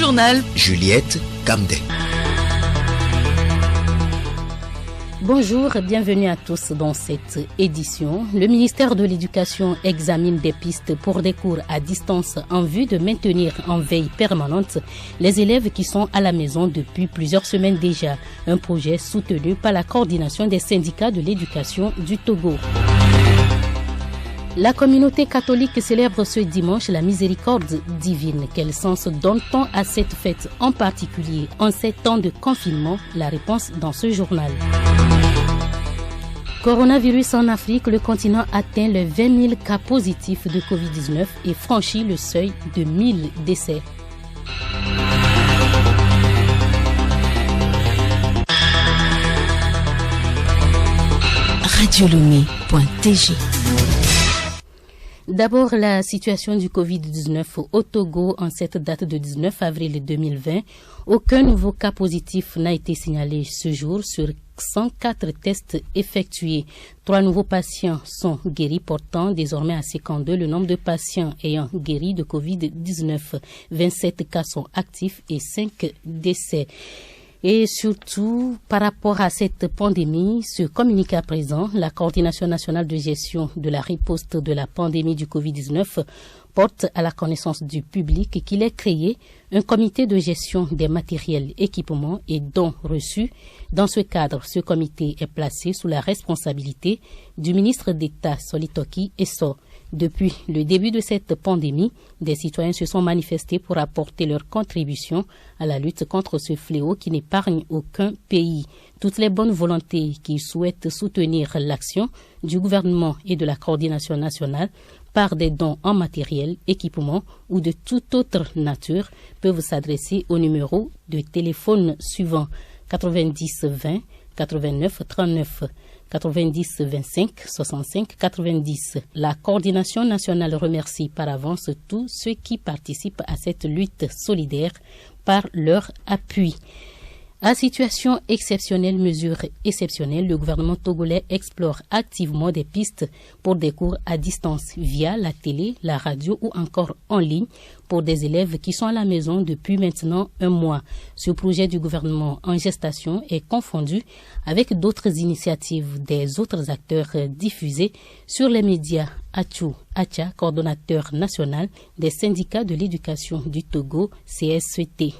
journal. Juliette Kamdé. Bonjour et bienvenue à tous dans cette édition. Le ministère de l'Éducation examine des pistes pour des cours à distance en vue de maintenir en veille permanente les élèves qui sont à la maison depuis plusieurs semaines déjà. Un projet soutenu par la coordination des syndicats de l'éducation du Togo. La communauté catholique célèbre ce dimanche la miséricorde divine. Quel sens donne-t-on à cette fête en particulier en ces temps de confinement? La réponse dans ce journal. Coronavirus en Afrique, le continent atteint les 20 000 cas positifs de Covid-19 et franchit le seuil de 1000 décès. Radiolomé.tg. D'abord, la situation du Covid-19 au Togo en cette date de 19 avril 2020. Aucun nouveau cas positif n'a été signalé ce jour sur 104 tests effectués. 3 nouveaux patients sont guéris, portant désormais à 52 le nombre de patients ayant guéri de Covid-19. 27 cas sont actifs et 5 décès. Et surtout, par rapport à cette pandémie, ce communiqué à présent, la Coordination nationale de gestion de la riposte de la pandémie du Covid-19 porte à la connaissance du public qu'il est créé un comité de gestion des matériels, équipements et dons reçus. Dans ce cadre, ce comité est placé sous la responsabilité du ministre d'État Solitoki Esso. Depuis le début de cette pandémie, des citoyens se sont manifestés pour apporter leur contribution à la lutte contre ce fléau qui n'épargne aucun pays. Toutes les bonnes volontés qui souhaitent soutenir l'action du gouvernement et de la coordination nationale par des dons en matériel, équipements ou de toute autre nature peuvent s'adresser au numéro de téléphone suivant 90 20 89 39 90 25 65 90. La coordination nationale remercie par avance tous ceux qui participent à cette lutte solidaire par leur appui. À situation exceptionnelle, mesure exceptionnelle, le gouvernement togolais explore activement des pistes pour des cours à distance via la télé, la radio ou encore en ligne pour des élèves qui sont à la maison depuis maintenant un mois. Ce projet du gouvernement en gestation est confondu avec d'autres initiatives des autres acteurs diffusés sur les médias. Achou Acha, coordonnateur national des syndicats de l'éducation du Togo, CSET.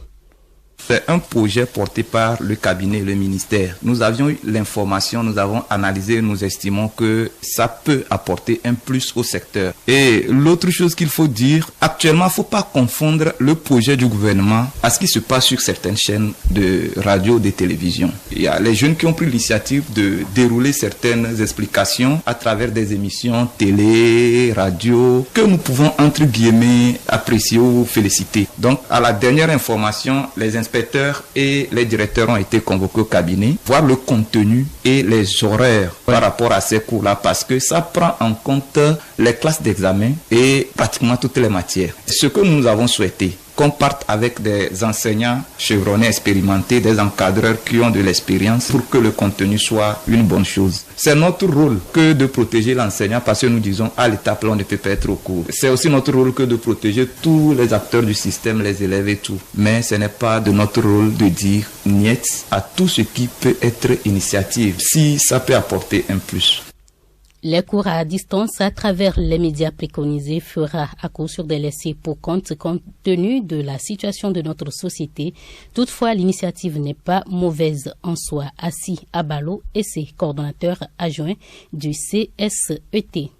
C'est un projet porté par le cabinet et le ministère. Nous avions eu l'information, nous avons analysé, nous estimons que ça peut apporter un plus au secteur. Et l'autre chose qu'il faut dire, actuellement, il ne faut pas confondre le projet du gouvernement à ce qui se passe sur certaines chaînes de radio, de télévision. Il y a les jeunes qui ont pris l'initiative de dérouler certaines explications à travers des émissions télé, radio, que nous pouvons entre guillemets apprécier ou féliciter. Donc, à la dernière information, les inspecteurs et les directeurs ont été convoqués au cabinet, voir le contenu et les horaires par rapport à ces cours-là, parce que ça prend en compte les classes d'examen et pratiquement toutes les matières. Ce que nous avons souhaité, qu'on parte avec des enseignants chevronnés, expérimentés, des encadreurs qui ont de l'expérience pour que le contenu soit une bonne chose. C'est notre rôle que de protéger l'enseignant parce que nous disons à l'étape là on ne peut pas être au cours. C'est aussi notre rôle que de protéger tous les acteurs du système, les élèves et tout. Mais ce n'est pas de notre rôle de dire niet à tout ce qui peut être initiative, si ça peut apporter un plus. Les cours à distance à travers les médias préconisés fera à coup sur des laissés pour compte tenu de la situation de notre société. Toutefois, l'initiative n'est pas mauvaise en soi. Assis Abalo et ses coordonnateurs adjoints du CSET.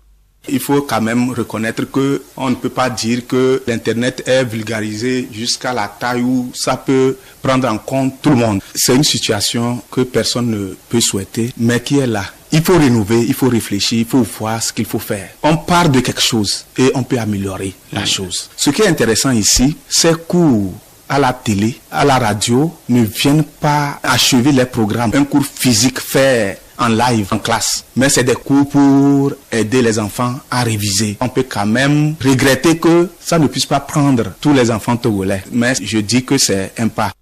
Il faut quand même reconnaître que on ne peut pas dire que l'Internet est vulgarisé jusqu'à la taille où ça peut prendre en compte tout le monde. C'est une situation que personne ne peut souhaiter, mais qui est là. Il faut rénover, il faut réfléchir, il faut voir ce qu'il faut faire. On part de quelque chose et on peut améliorer la chose. Ce qui est intéressant ici, ces cours à la télé, à la radio, ne viennent pas achever les programmes. Un cours physique fait en live, en classe. Mais c'est des cours pour aider les enfants à réviser. On peut quand même regretter que ça ne puisse pas prendre tous les enfants togolais. Mais je dis que c'est un pas.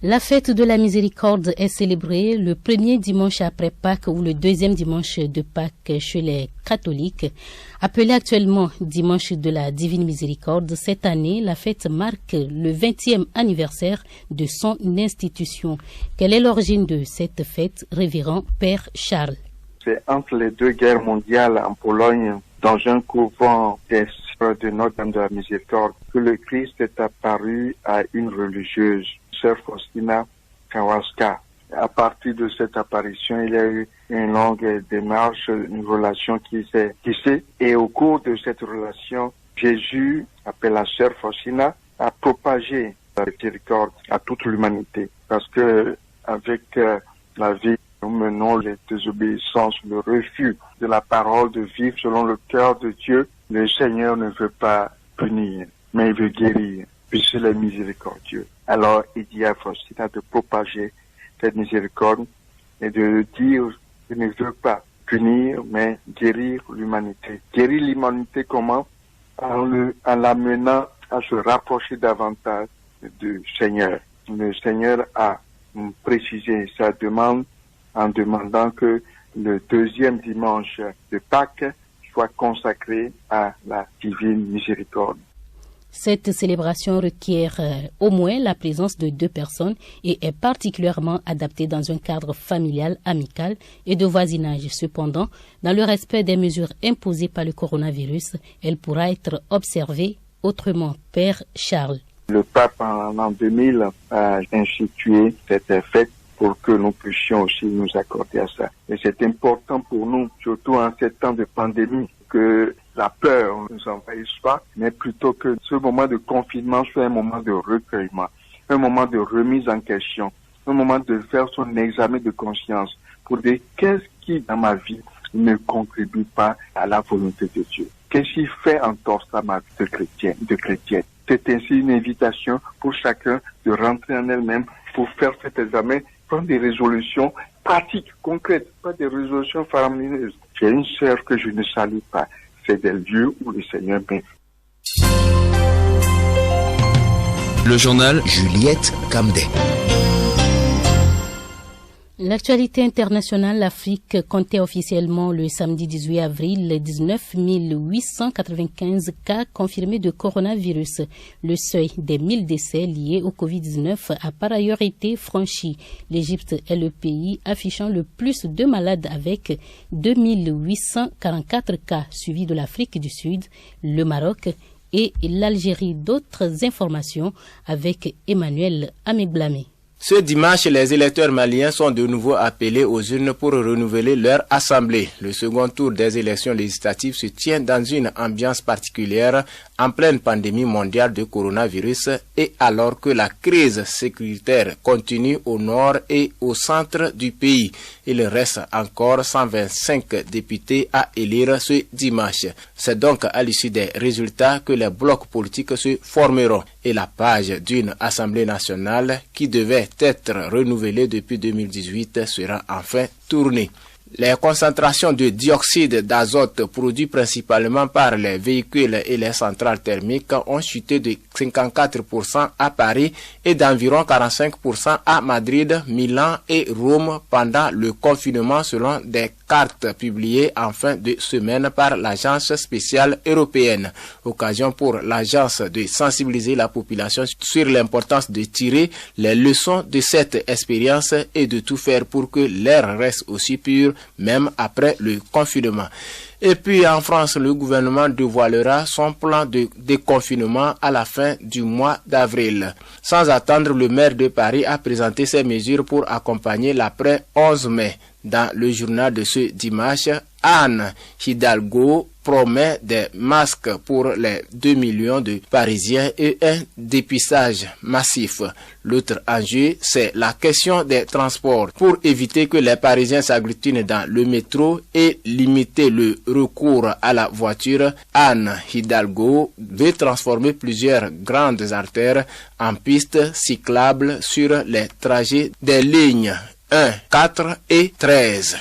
La fête de la miséricorde est célébrée le premier dimanche après Pâques ou le deuxième dimanche de Pâques chez les catholiques. Appelée actuellement dimanche de la divine miséricorde, cette année, la fête marque le 20e anniversaire de son institution. Quelle est l'origine de cette fête, révérend Père Charles? C'est entre les deux guerres mondiales en Pologne, dans un couvent des Sœurs de Notre-Dame de la Miséricorde, que le Christ est apparu à une religieuse, Sœur Faustina Kowalska. À partir de cette apparition, il y a eu une longue démarche, une relation qui s'est tissée. Et au cours de cette relation, Jésus, appelé la Sœur Faustina, a propagé la miséricorde à toute l'humanité. Parce que avec la vie, nous menons les désobéissances, le refus de la parole de vivre selon le cœur de Dieu. Le Seigneur ne veut pas punir, mais il veut guérir, puisqu'il est miséricordieux. Alors, il dit à Faustina de propager cette miséricorde et de dire qu'il ne veut pas punir, mais guérir l'humanité. Guérir l'humanité comment? En l'amenant à se rapprocher davantage du Seigneur. Le Seigneur a précisé sa demande en demandant que le deuxième dimanche de Pâques soit consacré à la divine miséricorde. Cette célébration requiert au moins la présence de 2 personnes et est particulièrement adaptée dans un cadre familial, amical et de voisinage. Cependant, dans le respect des mesures imposées par le coronavirus, elle pourra être observée autrement. Père Charles. Le pape en l'an 2000 a institué cette fête pour que nous puissions aussi nous accorder à ça. Et c'est important pour nous, surtout en ces temps de pandémie, que la peur ne nous envahisse pas, mais plutôt que ce moment de confinement soit un moment de recueillement, un moment de remise en question, un moment de faire son examen de conscience pour dire qu'est-ce qui dans ma vie ne contribue pas à la volonté de Dieu. Qu'est-ce qui fait entorse à ma vie de chrétienne. C'est ainsi une invitation pour chacun de rentrer en elle-même pour faire cet examen, prendre des résolutions pratiques, concrètes, pas des résolutions faramineuses. J'ai une sœur que je ne salue pas. C'est des lieux où le Seigneur m'invite. Le journal Juliette Camdet. L'actualité internationale, l'Afrique comptait officiellement le samedi 18 avril 19 895 cas confirmés de coronavirus. Le seuil des 1000 décès liés au Covid-19 a par ailleurs été franchi. L'Égypte est le pays affichant le plus de malades avec 2844 cas, suivi de l'Afrique du Sud, le Maroc et l'Algérie. D'autres informations avec Emmanuel Améblamé. Ce dimanche, les électeurs maliens sont de nouveau appelés aux urnes pour renouveler leur assemblée. Le second tour des élections législatives se tient dans une ambiance particulière en pleine pandémie mondiale de coronavirus et alors que la crise sécuritaire continue au nord et au centre du pays. Il reste encore 125 députés à élire ce dimanche. C'est donc à l'issue des résultats que les blocs politiques se formeront et la page d'une Assemblée nationale qui devait être renouvelée depuis 2018 sera enfin tournée. Les concentrations de dioxyde d'azote produits principalement par les véhicules et les centrales thermiques ont chuté de 54% à Paris et d'environ 45% à Madrid, Milan et Rome pendant le confinement selon des cartes publiées en fin de semaine par l'Agence spéciale européenne. Occasion pour l'agence de sensibiliser la population sur l'importance de tirer les leçons de cette expérience et de tout faire pour que l'air reste aussi pur même après le confinement. Et puis en France, le gouvernement dévoilera son plan de déconfinement à la fin du mois d'avril. Sans attendre, le maire de Paris a présenté ses mesures pour accompagner l'après 11 mai. Dans le journal de ce dimanche, Anne Hidalgo promet des masques pour les 2 millions de Parisiens et un dépistage massif. L'autre enjeu, c'est la question des transports. Pour éviter que les Parisiens s'agglutinent dans le métro et limiter le recours à la voiture, Anne Hidalgo veut transformer plusieurs grandes artères en pistes cyclables sur les trajets des lignes 1, 4 et 13.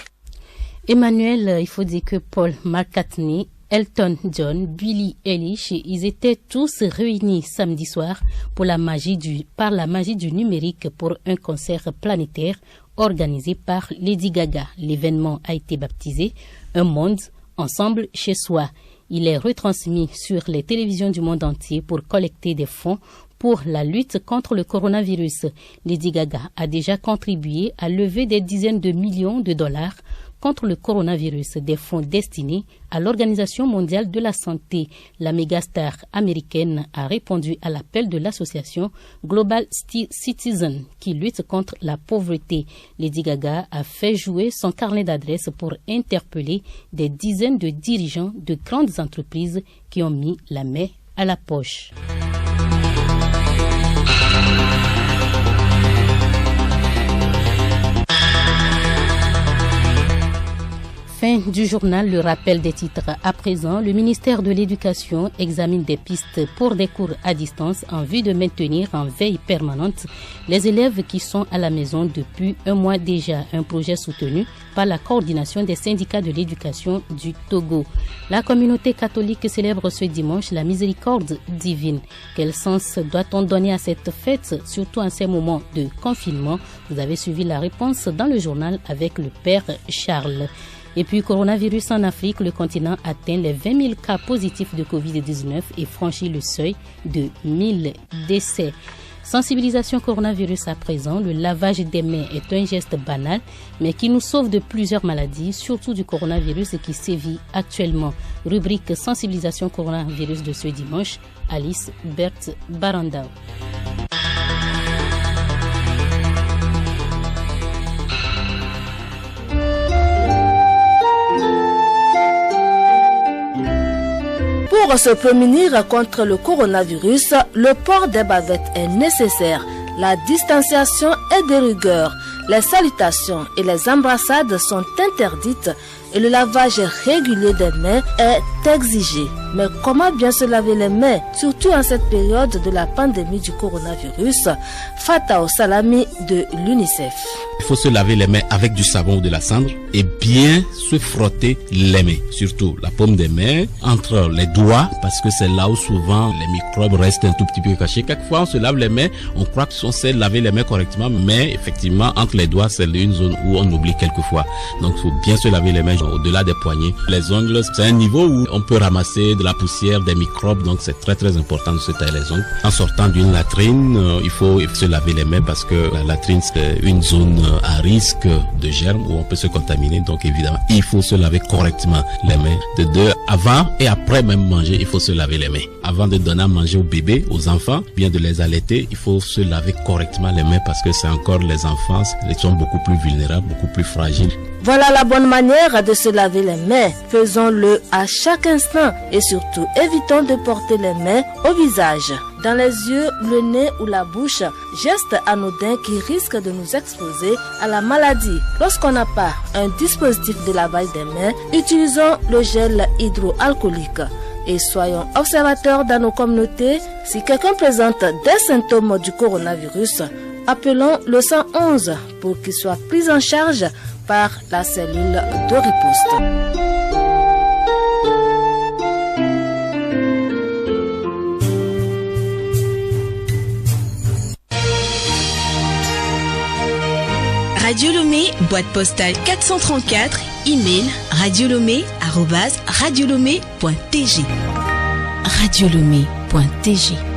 Emmanuel, il faut dire que Paul McCartney Elton John, Billie Eilish, ils étaient tous réunis samedi soir par la magie du numérique pour un concert planétaire organisé par Lady Gaga. L'événement a été baptisé Un monde ensemble chez soi. Il est retransmis sur les télévisions du monde entier pour collecter des fonds pour la lutte contre le coronavirus. Lady Gaga a déjà contribué à lever des dizaines de millions de dollars contre le coronavirus, des fonds destinés à l'Organisation mondiale de la santé. La mégastar américaine a répondu à l'appel de l'association Global Citizen qui lutte contre la pauvreté. Lady Gaga a fait jouer son carnet d'adresses pour interpeller des dizaines de dirigeants de grandes entreprises qui ont mis la main à la poche. Fin du journal, le rappel des titres. À présent, le ministère de l'Éducation examine des pistes pour des cours à distance en vue de maintenir en veille permanente les élèves qui sont à la maison depuis un mois déjà. Un projet soutenu par la coordination des syndicats de l'éducation du Togo. La communauté catholique célèbre ce dimanche la miséricorde divine. Quel sens doit-on donner à cette fête, surtout en ces moments de confinement? Vous avez suivi la réponse dans le journal avec le Père Charles. Et puis, coronavirus en Afrique, le continent atteint les 20 000 cas positifs de Covid-19 et franchit le seuil de 1000 décès. Sensibilisation coronavirus à présent, le lavage des mains est un geste banal, mais qui nous sauve de plusieurs maladies, surtout du coronavirus qui sévit actuellement. Rubrique sensibilisation coronavirus de ce dimanche, Alice Berthe Barandao. Pour se prémunir contre le coronavirus, le port des bavettes est nécessaire. La distanciation est de rigueur. Les salutations et les embrassades sont interdites et le lavage régulier des mains est exigé. Mais comment bien se laver les mains, surtout en cette période de la pandémie du coronavirus? Fatao Salami de l'UNICEF. Il faut se laver les mains avec du savon ou de la cendre et bien se frotter les mains, surtout la paume des mains, entre les doigts, parce que c'est là où souvent les microbes restent un tout petit peu cachés. Quelquefois on se lave les mains, on croit qu'on sait laver les mains correctement, mais effectivement entre les doigts c'est une zone où on oublie quelquefois. Donc il faut bien se laver les mains au-delà des poignets. Les ongles, c'est un niveau où on peut ramasser de la poussière, des microbes, donc c'est très très important de se tailler les ongles. En sortant d'une latrine, il faut se laver les mains parce que la latrine c'est une zone à risque de germes où on peut se contaminer, donc évidemment il faut se laver correctement les mains. De deux, avant et après même manger, il faut se laver les mains. Avant de donner à manger aux bébés, aux enfants, bien de les allaiter, il faut se laver correctement les mains parce que c'est encore les enfants, ils sont beaucoup plus vulnérables, beaucoup plus fragiles. Voilà la bonne manière de se laver les mains. Faisons-le à chaque instant et surtout évitons de porter les mains au visage, dans les yeux, le nez ou la bouche, geste anodin qui risque de nous exposer à la maladie. Lorsqu'on n'a pas un dispositif de lavage des mains, utilisons le gel hydroalcoolique. Et soyons observateurs dans nos communautés. Si quelqu'un présente des symptômes du coronavirus, appelons le 111 pour qu'il soit pris en charge par la cellule de riposte. Radio Lomé, boîte postale 434, email radiolomé@radiolomé.tg. radiolomé.tg